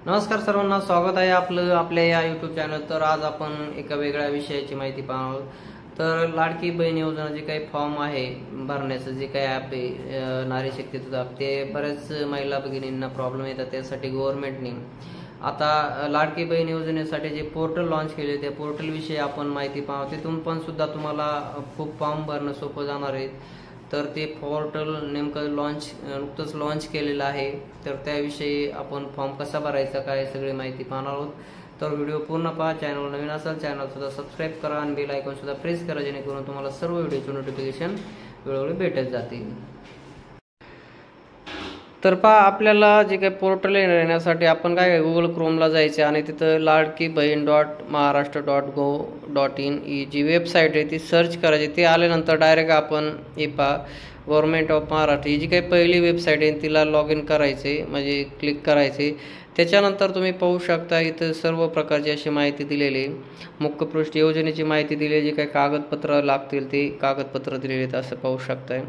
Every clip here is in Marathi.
नमस्कार सर्वांना, स्वागत आहे आपलं आपल्या या यूट्यूब चॅनल। तर आज आपण एका वेगळ्या विषयाची माहिती पाहणार आहोत। तर लाडकी बहीण योजना जे काही फॉर्म आहे भरण्याचं, जे काही ॲप आहे नारी शक्ती ॲप, ते बऱ्याच महिला भगिनींना प्रॉब्लेम येतात। त्यासाठी गव्हर्नमेंटने आता लाडकी बहीण योजनेसाठी जे पोर्टल लॉन्च केले, त्या पोर्टल विषयी आपण माहिती पाहू। तिथून पण सुद्धा तुम्हाला खूप फॉर्म भरणं सोपं जाणार आहे। तर ते पोर्टल नेमकं नुकतंच लॉन्च केलेलं आहे। तर त्याविषयी आपण फॉर्म कसा भरायचा काय सगळी माहिती पाहणार आहोत। तर व्हिडिओ पूर्ण पहा। चॅनल नवीन असेल चॅनल सुद्धा सबस्क्राईब करा आणि बेल आयकॉन सुद्धा प्रेस करा, जेणेकरून तुम्हाला सर्व व्हिडिओचे नोटिफिकेशन वेळोवेळी भेटत जातील। तर पहा, आपल्याला जे काही पोर्टल येण्यासाठी आपण काय गुगल क्रोमला जायचे आणि तिथं लाडकी बहीण .महाराष्ट्र.gov.in ही जी वेबसाईट आहे ती सर्च करायची। ते आल्यानंतर डायरेक्ट आपण हे पहा गव्हर्नमेंट ऑफ महाराष्ट्र ही जी काही पहिली वेबसाईट आहे तिला लॉग इन करायचे, म्हणजे क्लिक करायचे। त्याच्यानंतर तुम्ही पाहू शकता इथं सर्व प्रकारची अशी माहिती दिलेली, मुख्यपृष्ठ योजनेची माहिती दिली, जे काही कागदपत्र लागतील ते कागदपत्र दिलेले आहेत असं पाहू शकताय।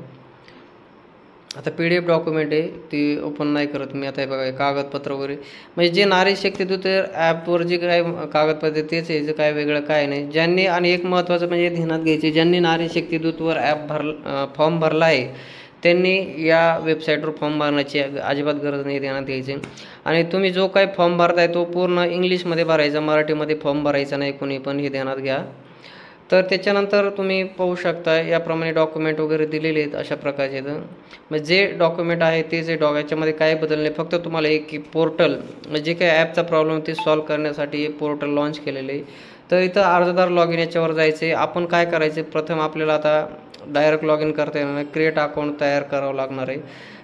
आता PDF डॉक्युमेंट आहे, ती ओपन नाही करत मी। आता हे बघा कागदपत्र वगैरे, म्हणजे जे नारी शक्ती दूत ॲपवर जे काय कागदपत्र तेच आहे, जे काय वेगळं काय नाही। ज्यांनी, आणि एक महत्त्वाचं म्हणजे ध्यानात घ्यायचे, ज्यांनी नारी शक्ती दूतवर फॉर्म भरला आहे त्यांनी या वेबसाईटवर फॉर्म भरण्याची अजिबात गरज नाही, ध्यानात घ्यायची। आणि तुम्ही जो काही फॉर्म भरताय तो पूर्ण इंग्लिशमध्ये भरायचा, मराठीमध्ये फॉर्म भरायचा नाही कोणी पण, हे ध्यानात घ्या। तर त्याच्यानंतर तुम्ही पाहू शकता याप्रमाणे डॉक्युमेंट वगैरे दिलेले आहेत अशा प्रकारचे। मग जे डॉक्युमेंट आहे ते जे याच्यामध्ये काय बदल नाही, फक्त तुम्हाला एक की पोर्टल, जे काही ॲपचा प्रॉब्लेम ते सॉल्व्ह करण्यासाठी हे पोर्टल लॉन्च केलेले आहे। तर इथं अर्जदार लॉग इन याच्यावर जायचे। आपण काय करायचे, प्रथम आपल्याला आता डायरेक्ट लॉग इन करता येणार नाही, क्रिएट अकाउंट तयार करावं लागणार आहे।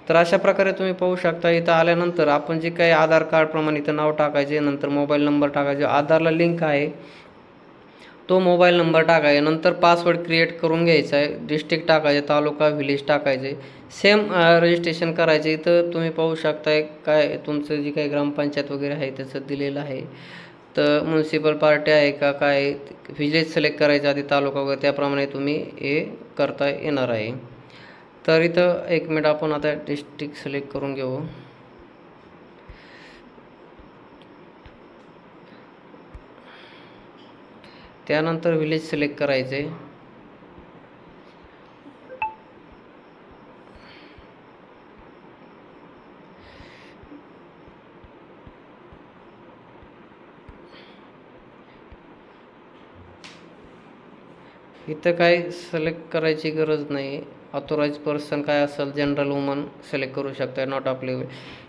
तर अशा प्रकारे तुम्ही पाहू शकता इथं आल्यानंतर आपण जे काही आधार कार्डप्रमाणे इथं नाव टाकायचे, नंतर मोबाईल नंबर टाकायचे, आधारला लिंक आहे तो मोबाईल नंबर टाकायचा, नंतर पासवर्ड क्रिएट करून घ्यायचा आहे, डिस्ट्रिक्ट टाकायचे, तालुका व्हिलेज टाकायचे, सेम रजिस्ट्रेशन करायचे। इथं तुम्ही पाहू शकताय काय तुमचं जे काही ग्रामपंचायत वगैरे आहे त्याचं दिलेलं आहे। तर म्युन्सिपल पार्टी आहे का काय, व्हिलेज सिलेक्ट करायचं आधी, तालुका वगैरे त्याप्रमाणे तुम्ही हे करता येणार आहे। तर इथं एक मिनिट आपण आता डिस्ट्रिक्ट सिलेक्ट करून घेऊ। त्यानंतर व्हिलेज सिलेक्ट करायचे। इथं काय सिलेक्ट करायची गरज नाही, ऑथोराइज पर्सन काय असेल, जनरल वुमन सिलेक्ट करू शकता, नॉट अप्लिकेबल।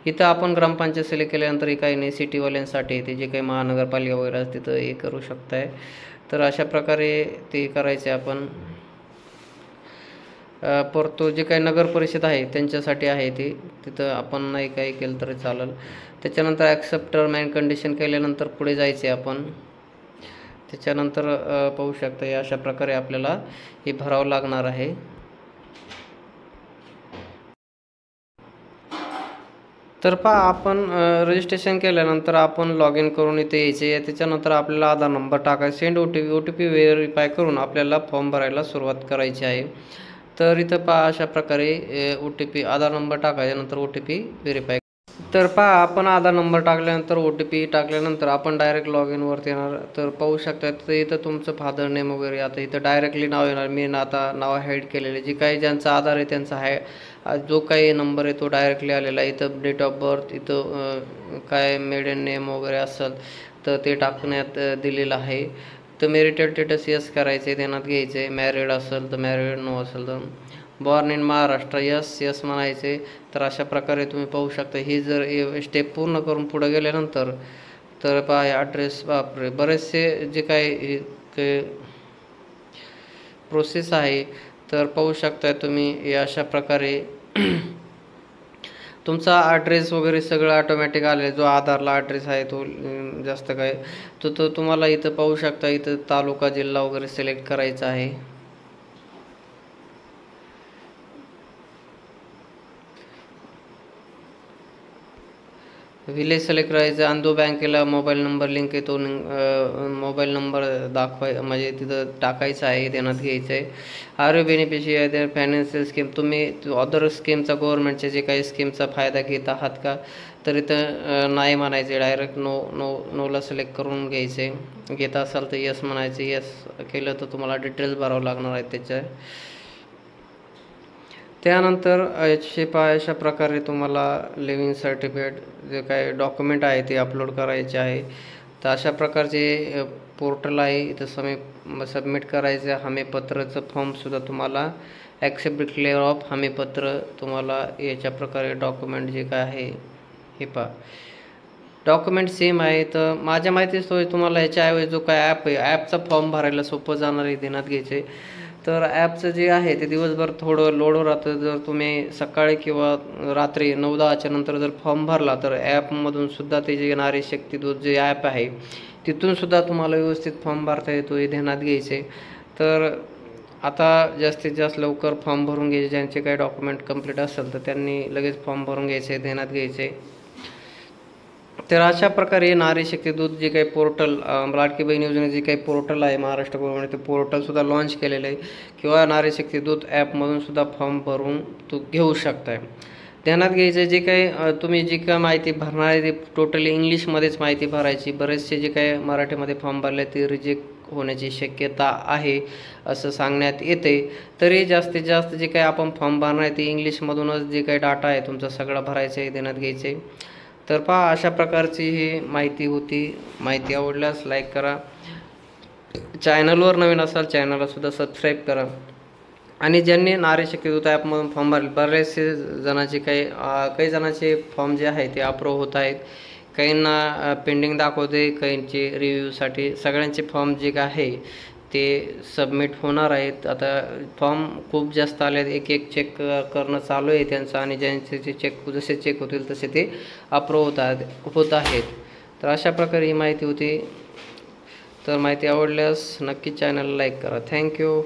इथं आपण ग्रामपंचायत सिलेक्ट केल्यानंतर काही नाही, सिटीवाल्यांसाठी ते जे काही महानगरपालिका वगैरे असते तिथं हे करू शकताय। तर अशा प्रकारे ते करायचे आपण। परतो जे काही नगर परिषद आहे त्यांच्यासाठी आहे ते, तिथं आपण नाही काही केलं तरी चालेल। त्याच्यानंतर ॲक्सेप्ट टर्म अँड कंडिशन केल्यानंतर पुढे जायचे आपण। त्याच्यानंतर पाहू शकता या अशा प्रकारे आपल्याला हे भरावं लागणार आहे। तर पहा, आपण रजिस्ट्रेशन केल्यानंतर आपण लॉग इन करून इथे यायचे। त्याच्यानंतर आपल्याला आधार नंबर टाकायचा, सेंड OTP व्हेरीफाय करून आपल्याला फॉर्म भरायला सुरुवात करायची आहे। तर इथं पहा अशा प्रकारे OTP आधार नंबर टाकायचा, नंतर OTP व्हेरीफाय। तर पहा, आपण आधार नंबर टाकल्यानंतर OTP टाकल्यानंतर आपण डायरेक्ट लॉग इनवरती येणार। तर पाहू शकता तर इथं तुमचं फादर नेम वगैरे, आता इथं डायरेक्टली नाव येणार। मी आता नाव हाईड केलेले, जे काही ज्यांचा आधार आहे त्यांचा जो काही नंबर आहे तो डायरेक्टली आलेला आहे। इथं डेट ऑफ बर्थ, इथं काय मेडन नेम वगैरे असेल तर ते टाकण्यात दिलेलं आहे। तर मेरिटेड स्टेटस यस करायचे, ध्यानात घ्यायचे। मॅरिड असेल तर मॅरिड, नो असेल तर बॉर्न इन महाराष्ट्र यस म्हणायचे। तर अशा प्रकारे तुम्ही पाहू शकता। ही जर स्टेप पूर्ण करून पुढे गेल्यानंतर तर पहा ॲड्रेस, बापरे बरेचसे जे काही प्रोसेस आहे। तर पाहू शकता तुम्ही अशा प्रकारे तुमचा ॲड्रेस वगैरे सगळं ऑटोमॅटिक आले, जो आधारला ॲड्रेस आहे तो जास्त काय तो तुम्हाला इथं पाहू शकता। इथं तालुका जिल्हा वगैरे सिलेक्ट करायचा आहे। विलेज सिलेक्ट करायचं आणि जो बँकेला मोबाईल नंबर लिंक आहे तो मोबाईल नंबर म्हणजे तिथं टाकायचा आहे, देण्यात घ्यायचं आहे। आरोग्य बेनिफिशियरी आहे, फायनान्शियल स्कीम, तुम्ही अदर स्कीमचा गव्हर्नमेंटचे जे काही स्कीमचा फायदा घेत आहात का, तर इथं नाही म्हणायचे, डायरेक्ट नोला सिलेक्ट करून घ्यायचे. घेत असाल तर यस म्हणायचे. यस केलं तर तुम्हाला डिटेल्स भरावं लागणार आहेत त्याच्या. त्यानंतर याचे अशा प्रकारे तुम्हाला लिव्हिंग सर्टिफिकेट जे काय डॉक्युमेंट आहे ते अपलोड करायचे आहे. तर अशा प्रकारचे पोर्टल आहे. इथं सबमिट करायचं हमीपत्राचं फॉर्मसुद्धा तुम्हाला ॲक्सेप्ट डिक्लेअर ऑफ हमीपत्र तुम्हाला याच्या प्रकारे डॉक्युमेंट जे काय आहे हे पहा. डॉक्युमेंट सेम आहे. तर माझ्या माहितीच तुम्हाला याच्याऐवजी जो काय ॲप आहे, ॲपचा फॉर्म भरायला सोपं जाणार आहे, ध्यानात घ्यायचे. तर ॲपचं जे आहे ते दिवसभर थोडं लोडवर राहतं. जर तुम्ही सकाळी किंवा रात्री 9-10च्या नंतर जर फॉर्म भरला तर ॲपमधून सुद्धा ते जे नारी शक्ती दूत जे ॲप आहे तिथून सुद्धा तुम्हाला व्यवस्थित फॉर्म भरता येतो, हे ध्यानात घ्यायचे. तर आता जास्तीत जास्त लवकर फॉर्म भरून घ्यायचे. ज्यांचे काही डॉक्युमेंट कंप्लीट असेल तर त्यांनी लगेच फॉर्म भरून घ्यायचे, ध्यानात घ्यायचे. तर अशा प्रकारे नारी शक्ती दूत जे काही पोर्टल, लाडकी बहीण योजने जे काही पोर्टल आहे महाराष्ट्र गव्हर्नमेंट, ते पोर्टलसुद्धा लॉन्च केलेलं आहे. किंवा नारी शक्ती दूत ॲपमधून सुद्धा फॉर्म भरून घेऊ शकताय. ध्यानात घ्यायचं जे काही तुम्ही जी काय माहिती भरणार आहे ते टोटली इंग्लिशमध्येच माहिती भरायची. बरेचसे जे काही मराठीमध्ये फॉर्म भरले ते रिजेक्ट होण्याची शक्यता आहे असं सांगण्यात येते. तरी जास्तीत जास्त जे काही आपण फॉर्म भरणार आहे ते इंग्लिशमधूनच जे काही डाटा आहे तुमचा सगळा भरायचा आहे, ध्यानात घ्यायचे. तर पहा अशा प्रकारची ही माहिती होती. माहिती आवडल्यास लाईक करा. चॅनलवर नवीन असाल चॅनललासुद्धा सबस्क्राईब करा. आणि ज्यांनी नारी शक्ती दूत ॲपमधून फॉर्म भरले, बरेचसे जणांचे काही जणांचे फॉर्म जे आहे ते अप्रूव्ह होत आहेत, काहींना पेंडिंग दाखवते, काहींचे रिव्ह्यूसाठी. सगळ्यांचे फॉर्म जे आहे ते सबमिट होणार आहेत. आता फॉर्म खूप जास्त आले आहेत, एक चेक करणं चालू आहे त्यांचं. आणि ज्यांचे जसे चेक होतील तसे ते अप्रूव्ह होत आहेत. तर अशा प्रकारे ही माहिती होती. तर माहिती आवडल्यास नक्की चॅनलला लाईक करा. थँक्यू.